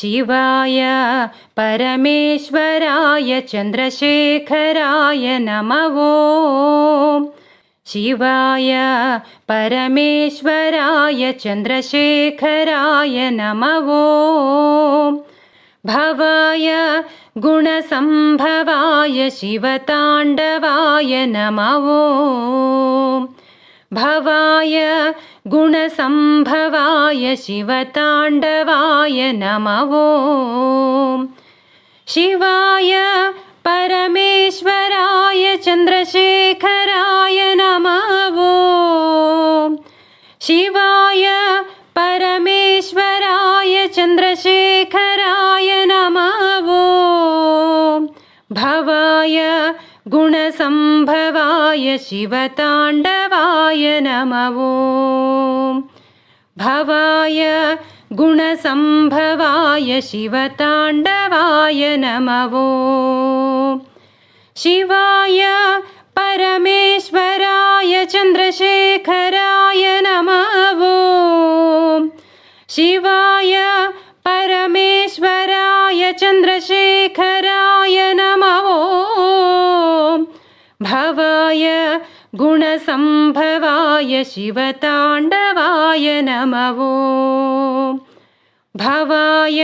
शिवाय परमेश्वराय चन्द्रशेखराय नमः ॐ। शिवाय परमेश्वराय चन्द्रशेखराय नमः ॐ। भवाय गुणसम्भवाय शिवताण्डवाय नमः ॐ। भवाय गुणसम्भवाय शिवताण्डवाय नमः ॐ। शिवाय परमेश्वराय चन्द्रशेखराय नमः ॐ। शिवाय परमेश्वराय चन्द्रशेखराय नमः ॐ। भवाय गुणसम्भवाय शिवताण्डवाय नमः ॐ। भवाय गुणसम्भवाय शिवताण्डवाय नमः ॐ। शिवाय परमेश्वराय चन्द्रशेखराय नमः ॐ। शिवाय परमेश्वराय चन्द्रशेखराय नमः ॐ। भवाय गुणसम्भवाय शिवताण्डवाय नमः ॐ। भवाय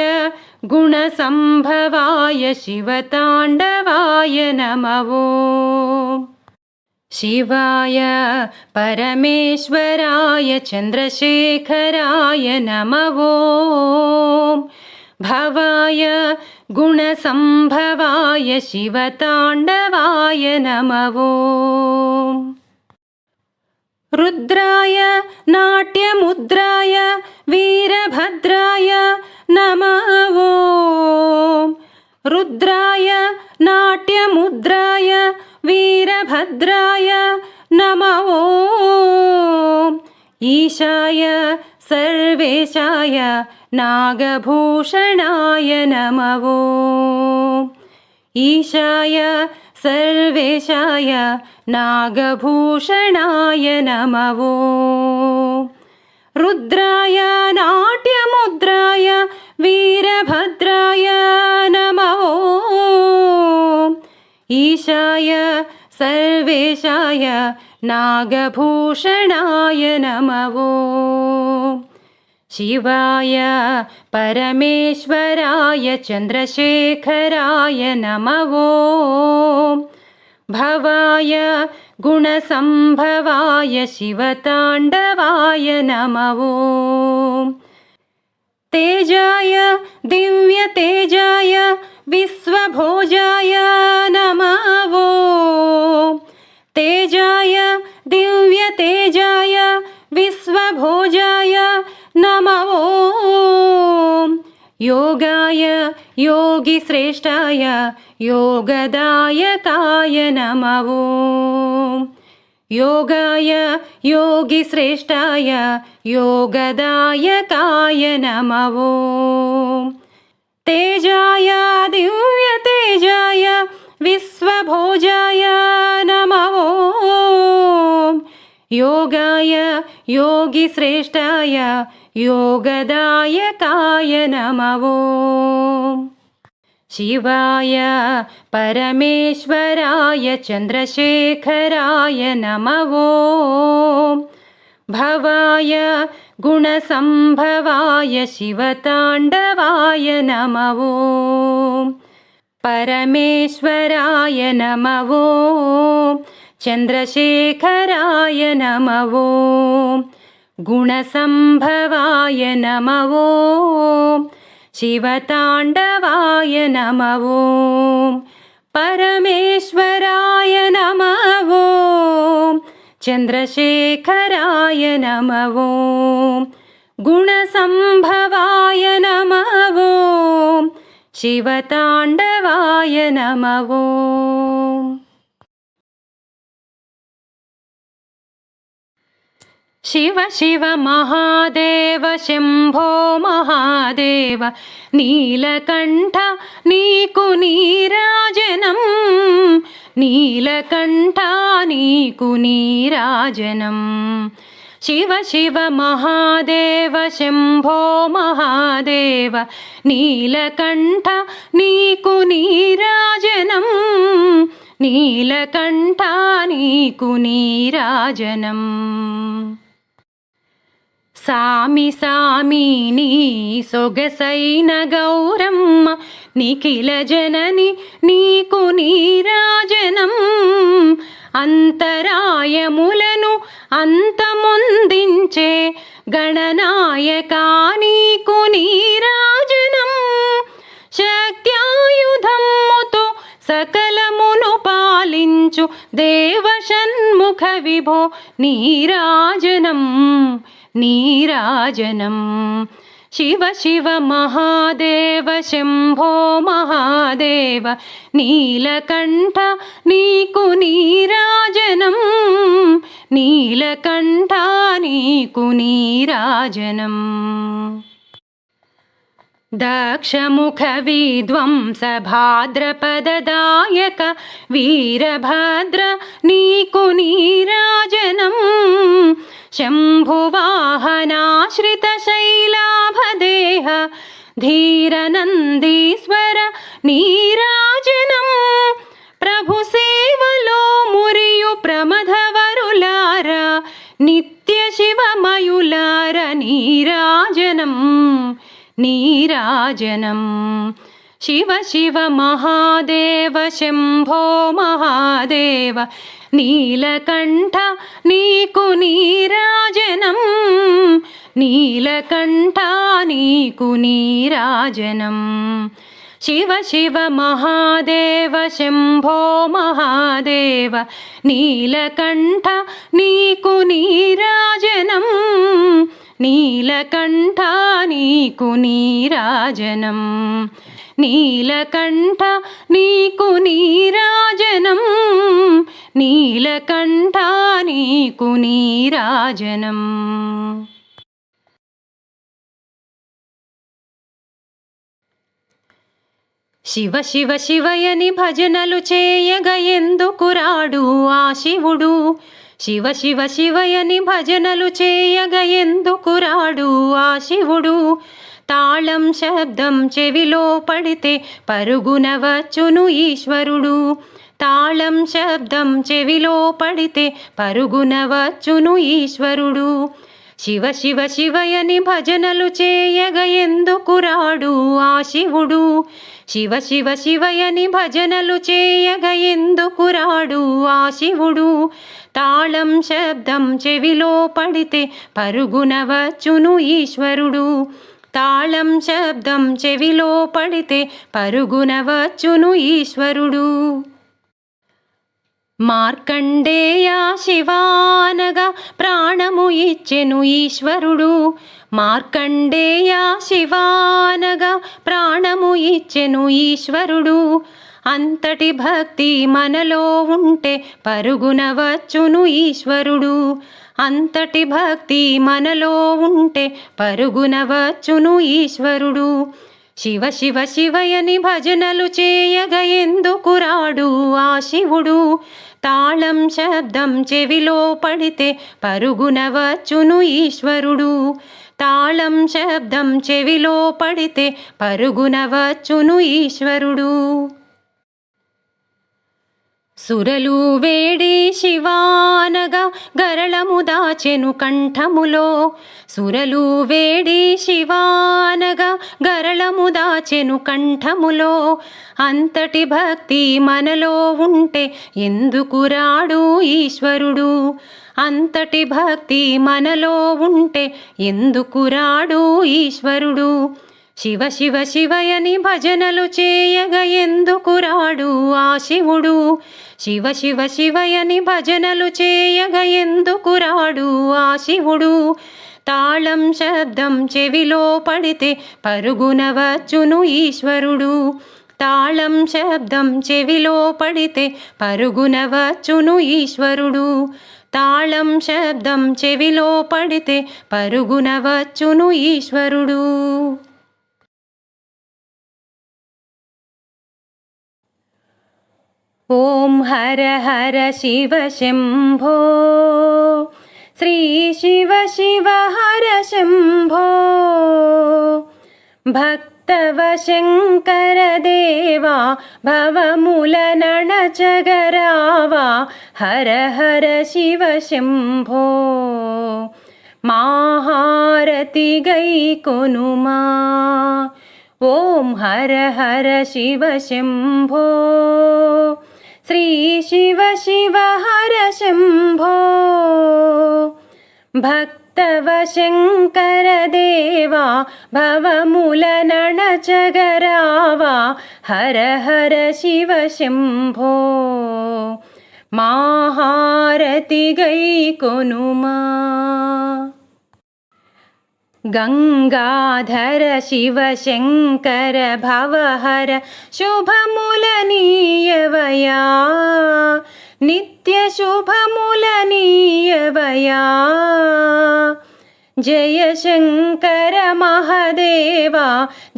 गुणसम्भवाय शिवताण्डवाय नमः ॐ। शिवाय परमेश्वराय चन्द्रशेखराय नमः ॐ। भवाय गुणसम्भवाय शिवताण्डवाय नमः ॐ। रुद्राय नाट्यमुद्राय वीरभद्राय नमः ॐ। रुद्राय नाट्यमुद्राय वीरभद्राय नमः ॐ। ईशाय सर्वेशाय नागभूषणाय नमः ॐ। ईशाय सर्वेशाय नागभूषणाय नमः ॐ। रुद्राय नाट्यमुद्राय वीरभद्राय नमः ॐ। ईशाय सर्वेशाय नागभूषणाय नमः ॐ। शिवाय परमेश्वराय चन्द्रशेखराय नमः ॐ। भवाय गुणसम्भवाय शिवताण्डवाय नमः ॐ। तेजाय दिव्यतेजाय विश्वभोजाय नमः ॐ। तेजाय दिव्यतेजाय विश्वभोजाय नमः ॐ। योगाय योगिश्रेष्ठाय योगदायकाय नमः ॐ। योगाय योगिश्रेष्ठाय योगदायकाय नमः ॐ। तेजाय दिव्यतेजाय विश्वभोजाय नमः ॐ। योगाय योगिश्रेष्ठाय योगदायकाय नमः ॐ। शिवाय परमेश्वराय चन्द्रशेखराय नमः ॐ। भवाय गुणसम्भवाय शिवताण्डवाय नमः ॐ। परमेश्वराय नमः ॐ। चन्द्रशेखराय नमः ॐ। गुणसम्भवाय नमः ॐ। शिवताण्डवाय नमः ॐ। परमेश्वराय नमः ॐ। चन्द्रशेखराय नमः ॐ। गुणसम्भवाय नमः ॐ। शिवताण्डवाय नमः ॐ। शिव शिव महादेव शम्भो महादेव नीलकण्ठ नीकु नीराजनं नीलकण्ठ नीकु नीराजनं శివ శివ మహాదేవ శంభో మహాదేవ నీలకంఠ నీకు నీరాజనం నీలకంఠ నీకు నీరాజనం సామి సామి నీ సొగసైన గౌరమ్మ నిఖిల జనని నీకు నీరాజనం అంతరాయములను అంతమొందించే గణనాయకా నీకు నీరాజనం శక్త్యాయుధమ్ముతో సకలమును పాలించు దేవషణ్ముఖ విభో నీరాజనం నీరాజనం శివ శివ మహాదేవ శంభో మహాదేవ నీలకంఠ నీకు నీరాజనం నీలకంఠ నీకు నీరాజనం దక్షముఖ విధ్వంస భాద్రపదదాయక వీరభద్ర నీకు నీరాజనం శంభువాహనాశ్రిత శైలాభదేహ ధీరనందీశ్వర నీరాజనం ప్రభు సేవలో మురియు ప్రమథవరులార నిత్య శివమయులార నీరాజనం నీరాజనం శివ శివ మహాదేవ శంభో మహాదేవ నీలకంఠ నీకు నీరాజనం నీలకంఠ నీకు నీరాజనం శివ శివ మహాదేవ శంభో మహాదేవ నీలకంఠ నీకు నీరాజనం నీలకంఠ నీకు నీరాజనం నీలకంఠ నీకు నీరాజనం నీలకంఠ నీకు నీరాజనం శివ శివ శివయని భజనలు చేయగ ఎందుకు రాడు ఆ శివుడు శివ శివ శివయని భజనలు చేయగ ఎందుకు రాడు ఆ శివుడు తాళం శబ్దం చెవిలో పడితే పరుగున వచ్చును ఈశ్వరుడు తాళం శబ్దం చెవిలో పడితే పరుగున వచ్చును ఈశ్వరుడు శివ శివ శివయని భజనలు చేయగ ఎందుకు రాడు ఆ శివుడు శివ శివ శివయని భజనలు చేయగ ఎందుకు రాడు ఆ శివుడు తాళం శబ్దం చెవిలో పడితే పరుగున వచ్చును ఈశ్వరుడు తాళం శబ్దం చెవిలో పడితే పరుగున వచ్చును ఈశ్వరుడు మార్కండేయ శివానగా ప్రాణము ఇచ్చెను ఈశ్వరుడు మార్కండేయ శివానగా ప్రాణము ఇచ్చెను ఈశ్వరుడు అంతటి భక్తి మనలో ఉంటే పరుగున వచ్చును ఈశ్వరుడు అంతటి భక్తి మనలో ఉంటే పరుగున వచ్చును ఈశ్వరుడు శివ శివ శివయని భజనలు చేయగ ఎందుకు రాడు ఆ శివుడు తాళం శబ్దం చెవిలో పడితే పరుగున వచ్చును ఈశ్వరుడు తాళం శబ్దం చెవిలో పడితే పరుగున వచ్చును ఈశ్వరుడు సురలు వేడి శివానగా గరళము దాచెను కంఠములో సురలు వేడి శివానగా గరళము దాచెను కంఠములో అంతటి భక్తి మనలో ఉంటే ఎందుకు రాడు ఈశ్వరుడు అంతటి భక్తి మనలో ఉంటే ఎందుకు రాడు ఈశ్వరుడు శివ శివ శివయని భజనలు చేయగ ఎందుకు రాడు ఆ శివుడు శివ శివ శివయని భజనలు చేయగ ఎందుకు రాడు ఆ శివుడు తాళం శబ్దం చెవిలో పడితే పరుగున వచ్చును ఈశ్వరుడు తాళం శబ్దం చెవిలో పడితే పరుగున వచ్చును ఈశ్వరుడు తాళం శబ్దం చెవిలో పడితే పరుగున వచ్చును ఈశ్వరుడు ఓం హర హర శివ శంభో శ్రీ శివ శివ హర శంభో భక్తవ శంకర దేవా భవముల నణచగరావా హర హర శివ శంభో మాహారతి గై కొనుమా ఓం హర హర శివ శంభో శ్రీ శివ శివ హర శంభో భక్తవ శంకర దేవా భవముల నణచగరావా హర హర శివ శంభో మాహారతి గై కొనుమా గంగాధర శివ శంకర భవహర శుభములనీయవయా నిత్య శుభములనీయవయా జయ శంకర మహదేవా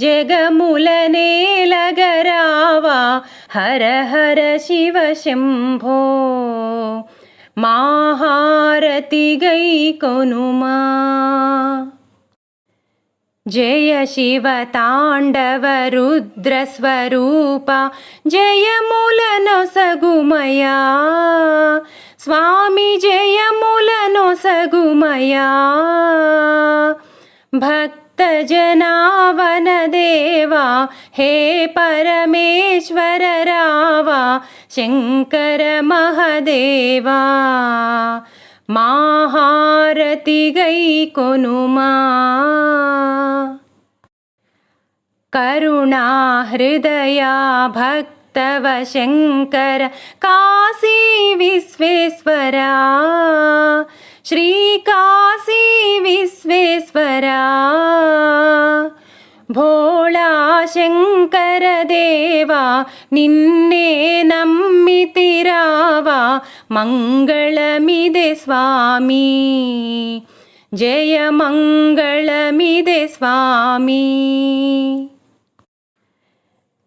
జగముల నేలగరావా హర హర శివ శంభో మాహారతి గై కొనుమా జయ శివ తాండవ రుద్ర స్వరూప జయములనొసగుమయా స్వామి జయములనొసగుమయా భక్త జనావన దేవా హే పరమేశ్వర రావా శంకర మహదేవా మాహారతి గై కొనుమా కరుణా హృదయా భక్తవ శంకర కాశీ విశ్వేశ్వరా శ్రీ కాశీ విశ్వేశ్వరా భోళా శంకర దేవా నిన్నే నమ్మితిరావా మంగళమిదే స్వామి జయ మంగళమిదే స్వామి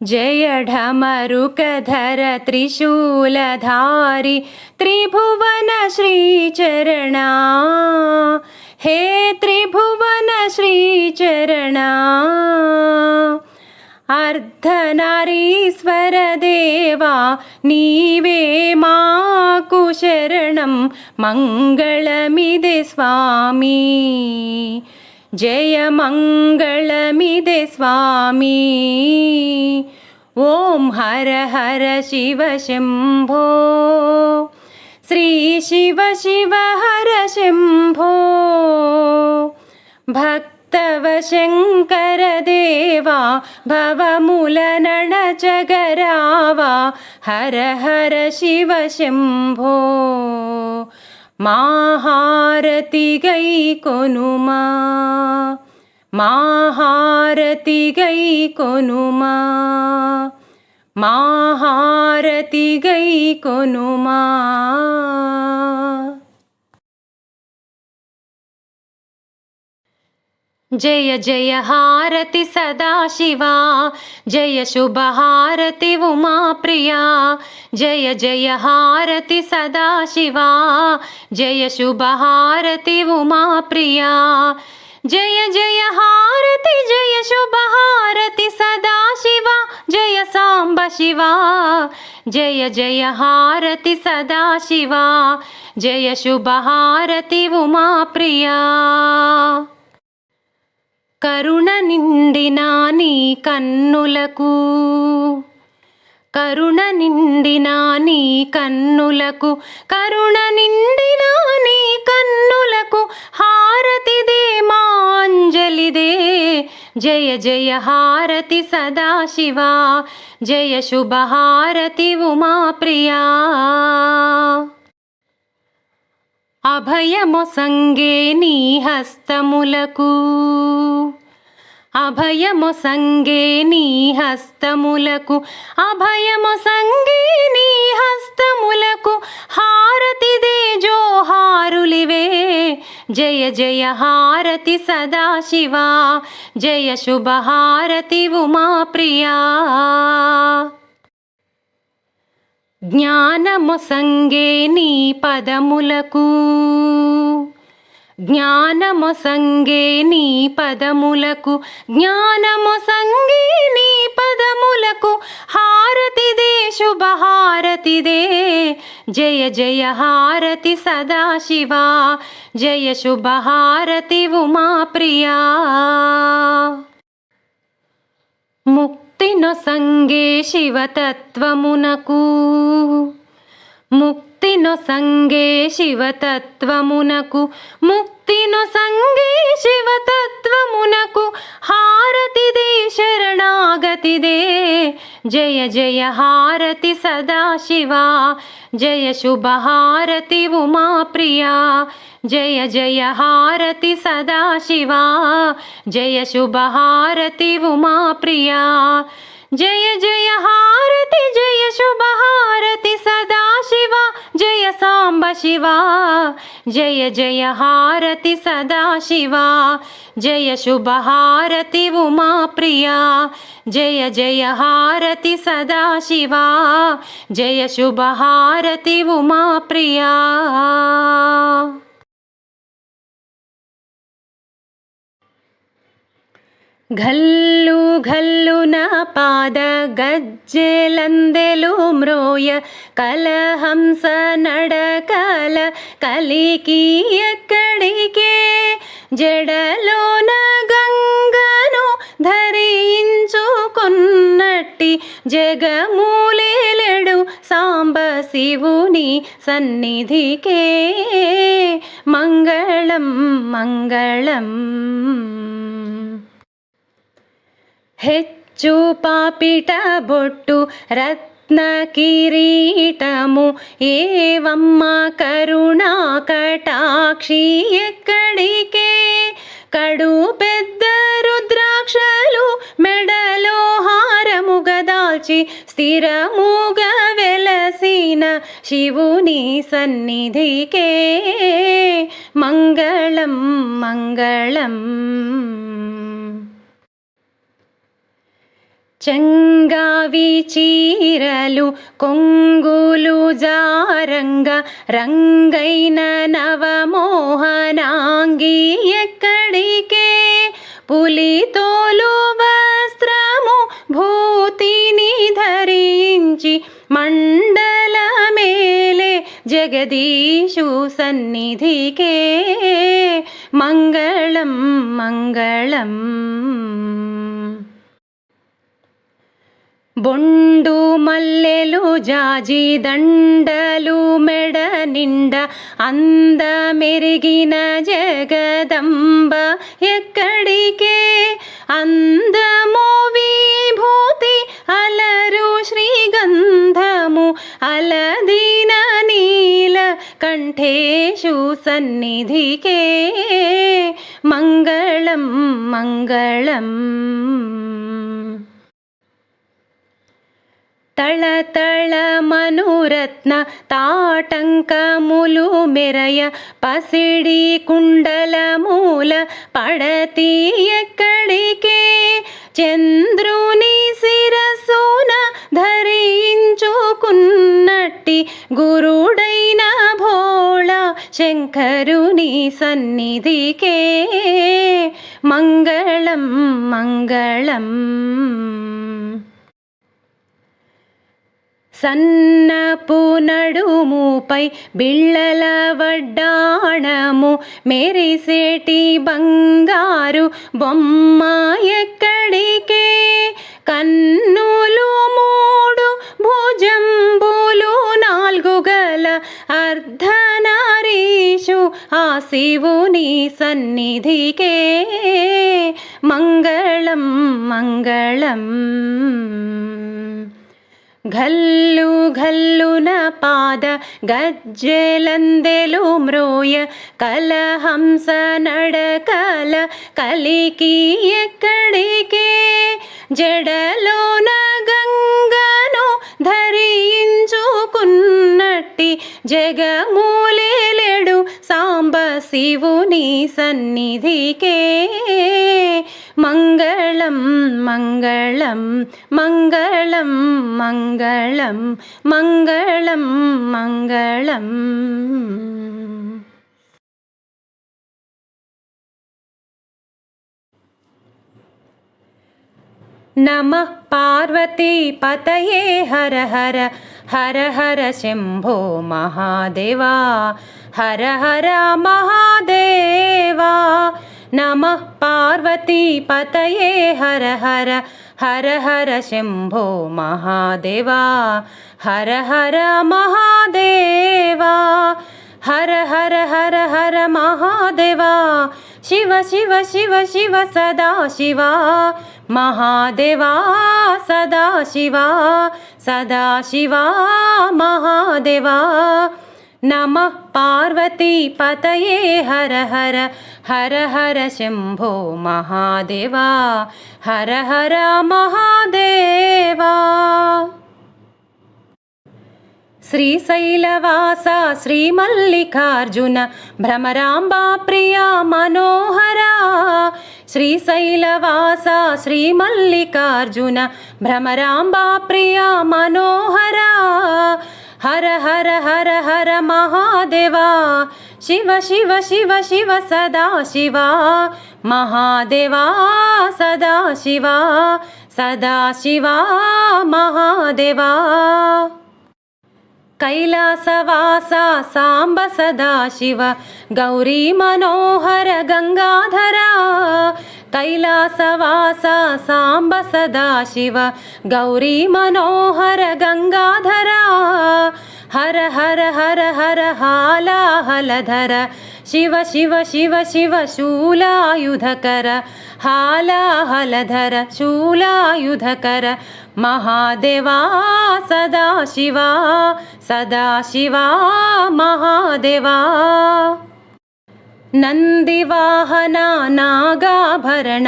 జయ ఢమరుకధర త్రిశూలధారి త్రిభువన శ్రీచరణా హే త్రిభువన శ్రీచరణా అర్ధనారీశ్వర దేవా నీవే మాకు శరణం మంగళమిదే స్వామి జయ మంగళమిదే స్వామి ఓం హర హర శివ శంభో శ్రీ శివ శివ హర శంభో భక్తవ శంకర దేవా భవముల నణచగరావా హర హర శివ శంభో మాహారతి గై కొనుమా మాహారతి గై కొనుమా మాహారతి గై కొనుమా జయ జయ హారతి సదాశివా జయ శుభ హారతి ఉమా ప్రియా జయ జయ హారతి సదాశివా జయ శుభ హారతి ఉమా ప్రియా జయ జయ హారతి జయ శుభ హారతి సదాశివ జయ సాంబ శివా జయ జయ హారతి సదాశివా జయ శుభ హారతి ఉమా ప్రియా కరుణ నిండిన నీ కన్నులకు కరుణ నిండిన నీ కన్నులకు కరుణ నిండిన నీ కన్నులకు హారతిదే మాంజలిదే జయ జయ హారతి సదాశివా జయ శుభ హారతి ఉమా ప్రియా అభయమొసంగే నీ హస్తములకు అభయమొసంగే నీ హస్తములకు అభయమొసంగే నీ హస్తములకు హారతిదే జోహారులివే జయ జయ హారతి సదాశివా జయ శుభ హారతి ఉమా ప్రియా జ్ఞానమొసంగే నీ పదములకు జ్ఞానమొసంగే నీ పదములకు జ్ఞానమొసంగే నీ పదములకు హారతిదే శుభహారతిదే జయ జయ హారతి సదాశివా జయ శుభహారతి ఉమా ప్రియా ముక్తినొసంగే శివతత్వమునకు ముక్తినొసంగే శివతత్వమునకు ముక్తినొసంగే శివతత్వమునకు హారతిదే శరణాగతిదే జయ జయ హారతి సదాశివా జయ శుభహారతి ఉమా ప్రియా జయ జయ హారతి సదాశివా జయ శుభహారతి ఉమా ప్రియా జయ జయ హారతి జయ శుభహారతి సదాశివా జయ సాంబ శివా జయ జయ హారతి సదాశివా జయ శుభహారతి ఉమా ప్రియా జయ జయ హారతి సదాశివా జయ శుభహారతి ఉమా ప్రియా ఘల్లు ఘల్లున పాద గజ్జెలందెలు మ్రోయ కలహంస నడకల కలికి ఎక్కడికే జడలోన గంగను ధరించుకున్నట్టి జగమూలేలెడు సాంబ శివుని సన్నిధికే మంగళం మంగళం ಹೆಚ್ಚು ಪಾಪಿಟ ಬೊಟ್ಟು ರತ್ನ ಕಿರೀಟము ఏవమ్మ కరుణా కటాక్షి ఎక్కడికే కడు పెద్ద రుద్రాక్షలు మెడలో హారముగా దాల్చి స్థిరముగా వెలసిన శివుని సన్నిధికే మంగళం మంగళం చెంగావి చీరలు కొంగులు జారంగ రంగైన నవమోహనాంగి ఎక్కడికే పులితోలు వస్త్రము భూతిని ధరించి మండల మేలే జగదీశు సన్నిధికే మంగళం మంగళం బొండు మల్లెలు జాజి దండలు మెడ నిండ అందమెరిగిన జగదంబ ఎక్కడికే అందము విభూతి అలరు శ్రీగంధము అలదీన నీల కంఠేషు సన్నిధికే మంగళం మంగళం తళతళ మనురత్న తాటంకములు మెరయ పసిడి కుండల మూల పడతి ఎక్కడికే చంద్రుని శిరసున ధరించుకున్నట్టి గురుడైన భోళ శంకరుని సన్నిధికే మంగళం మంగళం సన్నపు నడుముపై బిళ్ళల వడ్డాణము మెరిసేటి బంగారు బొమ్మ ఎక్కడికే కన్నులు మూడు భుజంబులు నాలుగు గల అర్ధనారీషు ఆ శివుని సన్నిధికే మంగళం మంగళం ఘల్లు ఘల్లున పాద గజ్జెలందెలు మ్రోయ కలహంస నడకల కలికి ఎక్కడికే జడలోన గంగను ధరించుకున్నట్టి జగమూలేలెడు సాంబ శివుని సన్నిధికే మంగళం మంగళం మంగళం మంగళం మంగళం మంగళం नमः पार्वतीपतये हर हर हर हर शम्भो महादेवा हर हर महादेवा नमः पार्वतीपतये हर हर हर हर शम्भो महादेवा हर हर महादेवा हर हर हर हर महादेवा शिव शिव शिव शिव सदा शिवा महादेवा सदा शिवा महादेवा नमः पार्वतीपतये हर हर हर हर शम्भो महादेवा हर हर महादेवा श्रीशैलवासा श्रीमल्लिकार्जुन भ्रमराम्बा प्रिया मनोहरा श्रीशैलवासा श्रीमल्लिकार्जुन भ्रमराम्बा प्रिया मनोहरा हर हर हर हर महादेवा शिव शिव शिव शिव सदा शिवा महादेवा सदा शिवा महादेवा कैलासवासा सांब सदाशिव गौरी मनोहर गंगाधरा कैलासवासा सांब सदाशिव गौरी मनोहर गंगाधरा हर हर हर हर हालाहलधर शिव शिव शिव शिव शूलायुधकर हालाहलधर शूलायुधकर महादेवा सदा शिवा महादेवा नंदिवाहना नागाभरण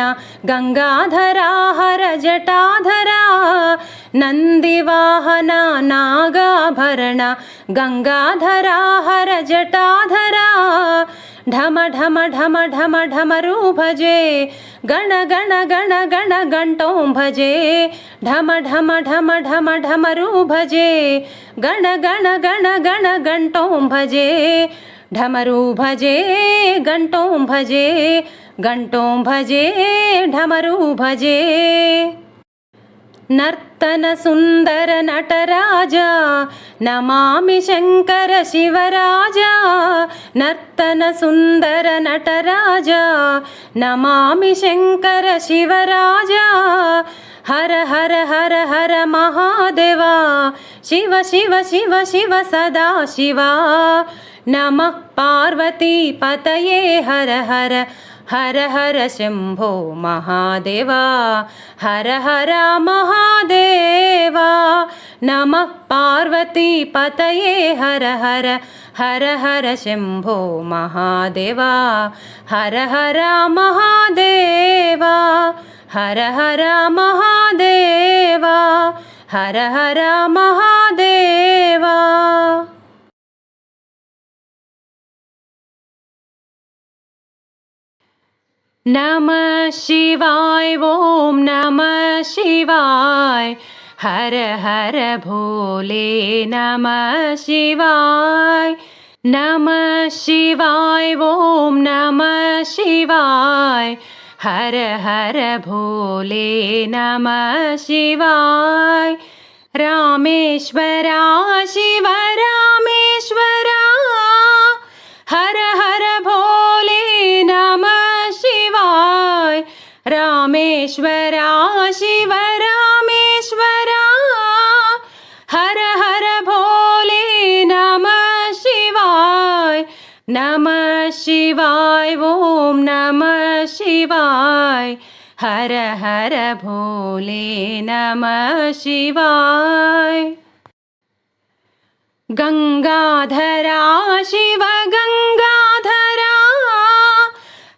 गंगाधरा हर जटाधरा नंदिवाहना नागाभरण गंगाधरा हर जटाधरा ढम ढम ढम ढम ढमरू भजे गण गण गण गण घंटों भजे ढम ढम ढम ढम ढमरू भजे गण गण गण गण घंटों भजे ढमरू भजे घंटों भजे ढमरू भजे नर्तन सुंदर नटराजा नमामि शंकर शिवराजा नर्तन सुंदर नटराजा नमामि शंकर शिवराजा हर हर हर हर महादेवा शिव शिव शिव शिव सदा शिवा नमः पार्वतीपतये हर हर हर हर शम्भो महादेवा हर हर महादेवा नमः पार्वतीपतये हर हर हर हर शम्भो महादेवा हर हर महादेवा हर हर महादेवा हर हर महादेवा नमः शिवाय ओम नमः शिवाय हर हर भोले नमः शिवाय ओम नमः शिवाय हर हर भोले नमः शिवाय रामेश्वरा शिव रामेश्वरा हर हर भोले नमः शिवाय रामेश्वरा शिव रामेश्वरा हर हर भोले नमः शिवाय ओम नमः शिवाय हर हर भोले नमः शिवाय गंगाधरा शिव गंगाधरा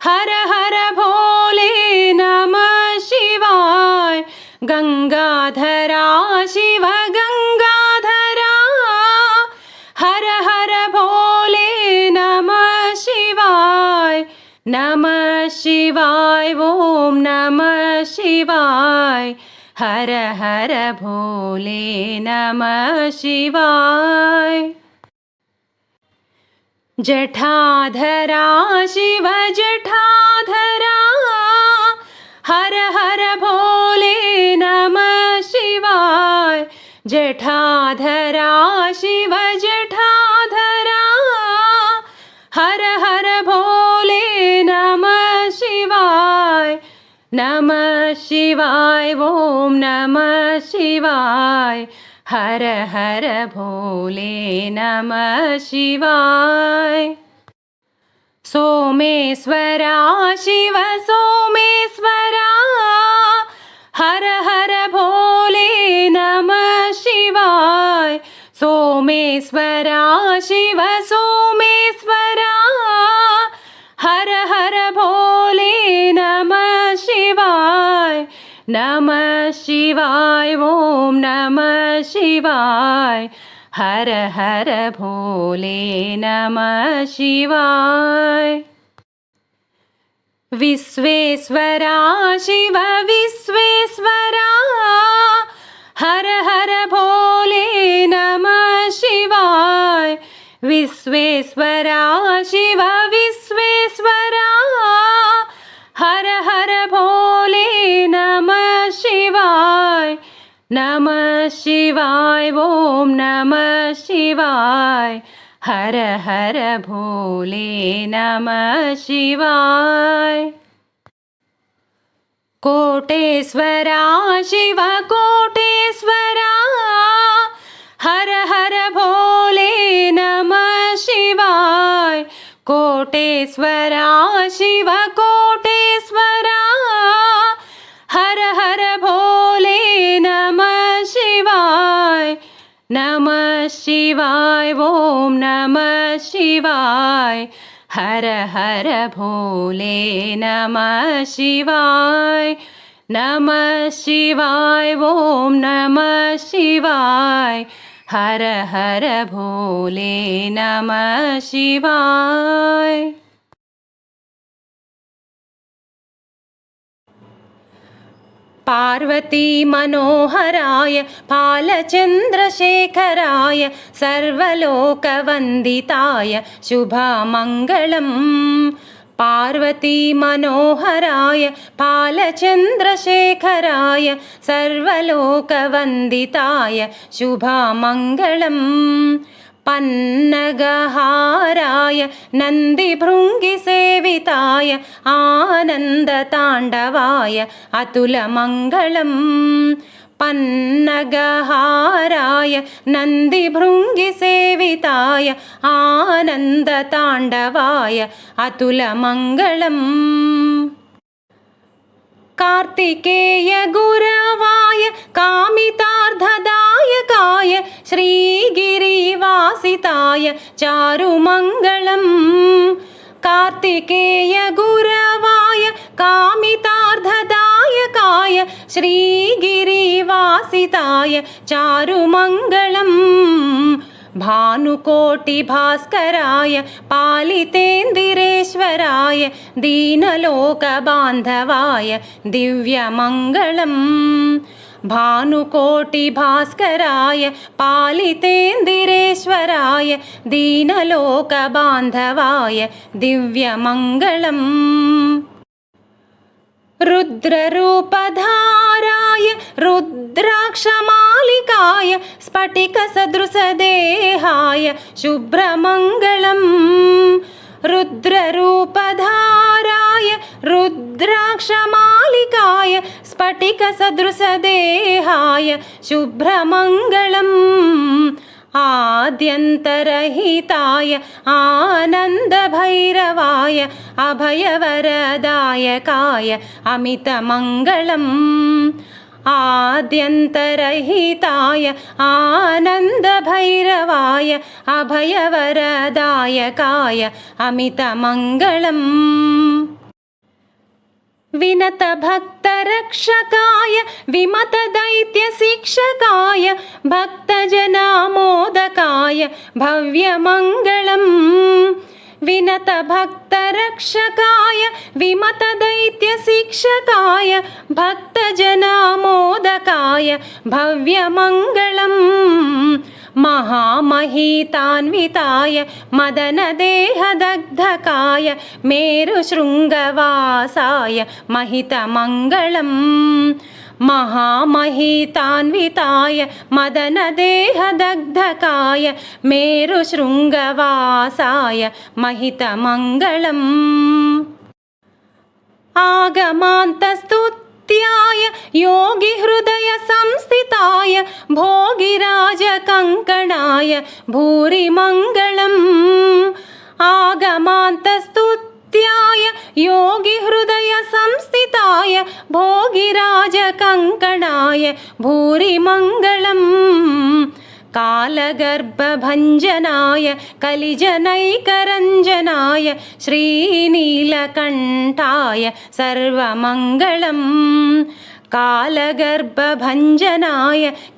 हर हर भोले नमः शिवाय गंगाधरा शिव गंगाधरा हर हर भोले नमः शिवाय ओम नमः शिवाय हर हर भोले नमः शिवाय जठाधरा शिव जठाधरा हर हर भोले जठाधरा शिव जठाधरा हर हर भोले नमः शिवाय ओम नमः शिवाय हर हर भोले नमः शिवाय सोमेश्वरा शिव सोमेश्वरा हर हर भोले नमः शिवाय सोमेश्वरा शिव सोमेश्वरा हर हर भोले नमः शिवाय ओम नमः शिवाय हर हर भोले नमः शिवाय विश्वेश्वरा शिव विश्वेश्वरा हर हर भोले नमः शिवाय विश्वेश्वरा शिव विश्वेश्वरा हर हर भोले नमः शिवाय ओम नमः शिवाय हर हर भोले नमः शिवाय कोटेश्वरा शिव कोटेश्वरा हर हर भोले नमः शिवाय कोटेश्वरा शिव कोटेश्वरा हर हर भोले नमः शिवाय ओम नमः शिवाय हर हर भोले नमः शिवाय ओम नमः शिवाय हर हर भोले नमः शिवाय पार्वती मनोहराय बालचन्द्रशेखराय सर्वलोकवन्दिताय शुभमङ्गलम् पार्वती मनोहराय बालचन्द्रशेखराय सर्वलोकवन्दिताय शुभमङ्गलम् पन्नगहाराय नन्दिभृङ्गिसेविताय आनन्दताण्डवाय अतुलमङ्गलम् पन्नगहाराय नन्दिभृङ्गिसेविताय आनन्दताण्डवाय अतुलमङ्गलम् कार्तिकेय गुरवाय कामितार्थदायकाय श्रीगिरिवासिताय चारुमङ्गलम् कार्तिकेय गुरवाय कामितार्थदायकाय श्रीगिरिवासिताय चारुमङ्गलम् भानुकोटिभास्कराय पालितेन्दिरेश्वराय दीनलोकबान्धवाय दिव्यमङ्गलम् भानुकोटिभास्कराय पालितेन्दिरेश्वराय दीनलोकबान्धवाय दिव्यमङ्गलम् रुद्ररूपधाराय रुद्राक्षमालिकाय स्फटिकसदृशदेहाय शुभ्रमङ्गलम् रुद्ररूपधाराय रुद्राक्षमालिकाय स्फटिकसदृशदेहाय शुभ्रमङ्गलम् आद्यन्तरहिताय आनन्दभैरवाय अभयवरदायकाय अमितमङ्गलम् आद्यन्तरहिताय आनन्दभैरवाय अभयवरदायकाय अमितमङ्गलम् विनतभक्तरक्षकाय विमतदैत्यशिक्षकाय भक्तजनामोदकाय भव्यमङ्गलम् विनतभक्तरक्षकाय विमतदैत्यशिक्षकाय भक्तजनामोदकाय भव्यमङ्गलम् महामहीतान्विताय मदनदेहदग्धकाय मेरुशृङ्गवासाय महितमङ्गलम् महामहितान्विताय मदनदेहदग्धकाय मेरुशृङ्गवासाय महितमङ्गलम् आगमान्तस्तुत्याय योगिहृदयसंस्थिताय भोगिराजकङ्कणाय भूरिमङ्गलम् आगमान्तस्तुत्याय योगिहृदयसंस्थिताय भोगिराजकङ्कणाय भूरिमङ्गलम् कालगर्भभञ्जनाय कलिजनैकरञ्जनाय श्रीनीलकण्ठाय सर्वमङ्गलम् कालगर्भभञ्जनाय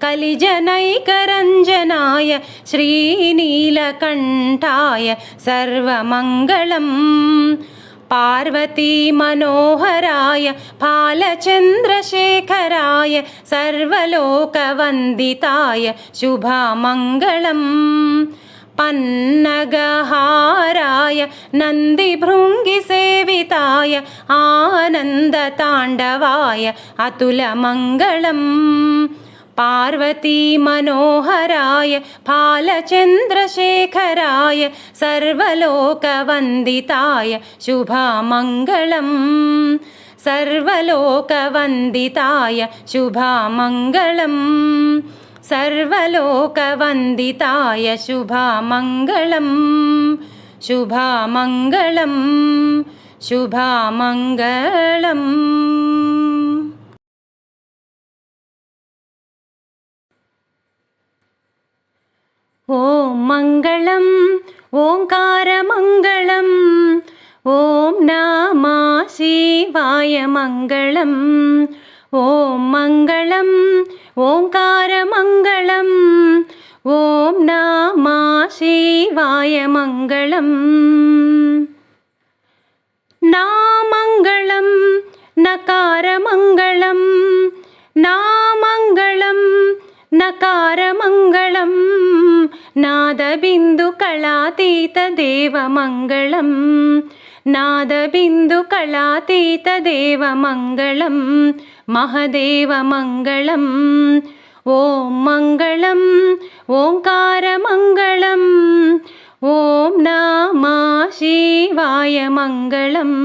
कलिजनैकरञ्जनाय श्रीनीलकण्ठाय सर्वमङ्गलम् पार्वती मनोहराय फालचन्द्रशेखराय सर्वलोकवन्दिताय शुभमङ्गलम् पन्नगहाराय नन्दिभृङ्गिसेविताय आनन्दताण्डवाय अतुलमङ्गलम् पार्वती मनोहराय फालचन्द्रशेखराय सर्वलोकवन्दिताय शुभमङ्गलम् सर्वलोकवन्दिताय शुभमङ्गलम् सर्वलोकवन्दिताय शुभमङ्गलम् शुभमङ्गलम् शुभमङ्गलम्। ॐ मङ्गलम् ओङ्कारमङ्गलम् ॐ नमः शिवाय मङ्गलम् ॐ मङ्गलम् ओङ्कारमङ्गलम् ॐ नमः शिवाय मङ्गलम् नामङ्गलं नकारमङ्गलं नामङ्गलं नकारमङ्गलं नादबिन्दुकलातीतदेवमङ्गलं नादबिन्दुकलातीतदेवमङ्गलं महदेवमङ्गलम् ॐ मङ्गलम् ओङ्कारमङ्गलम् ॐ नमः शिवाय मङ्गलम्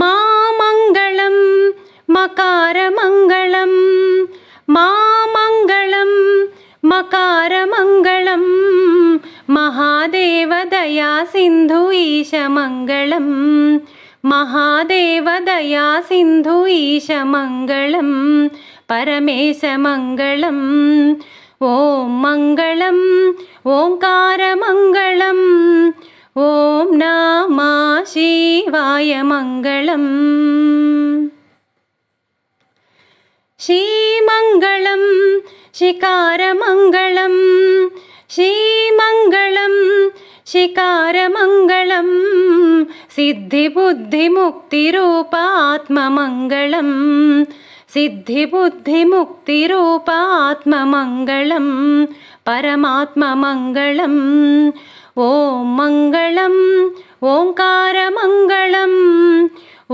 मामङ्गलं मकारमङ्गलं मामङ्गलं मकारमङ्गलं महादेवदयासिन्धु ईशमङ्गलं महादेवदयासिन्धु ईशमङ्गलं परमेशमङ्गलम् ॐ मङ्गलम् ओङ्कारमङ्गलम् ॐ नमः शिवाय मङ्गलम् श्रीमङ्गलं शिकारमङ्गलं श्रीमङ्गलं शिकारमङ्गलं सिद्धिबुद्धिमुक्तिरूप आत्ममङ्गलं सिद्धिबुद्धिमुक्तिरूप आत्ममङ्गलं परमात्ममङ्गलम् ॐ मङ्गलम् ओङ्कारमङ्गलम्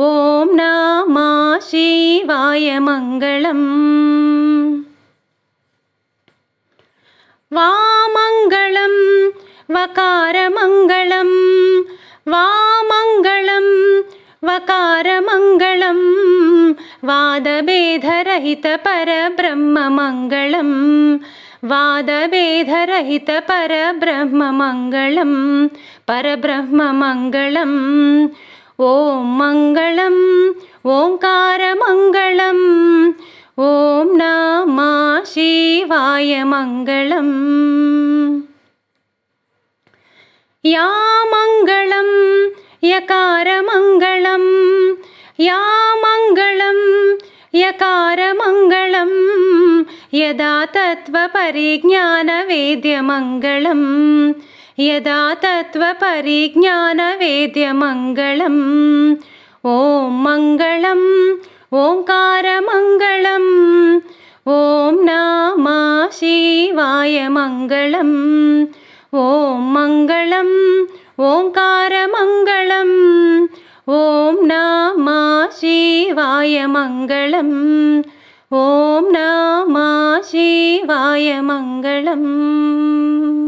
ॐ नमः शिवाय मङ्गलम् वामङ्गलं वकारमङ्गलं वामङ्गलं वकारमङ्गलं वादभेदरहितपरब्रह्ममङ्गलं वादभेदरहितपरब्रह्ममङ्गलं परब्रह्ममङ्गलं ॐ मङ्गलम् ओङ्कारमङ्गलं ॐ नमः शिवाय मङ्गलम् या मङ्गलं यकारमङ्गलं या मङ्गलं यकारमङ्गलं यदा तत्त्वपरिज्ञानवेद्यमङ्गलं यदा तत्त्वपरिज्ञानवेद्यमङ्गलं ॐ मङ्गलम् ओङ्कारमङ्गलं ॐ नमः शिवाय मङ्गलम् ॐ मङ्गलम् ओङ्कारमङ्गलं ॐ नमः शिवाय मङ्गलम् ॐ नमः शिवाय मङ्गलम्।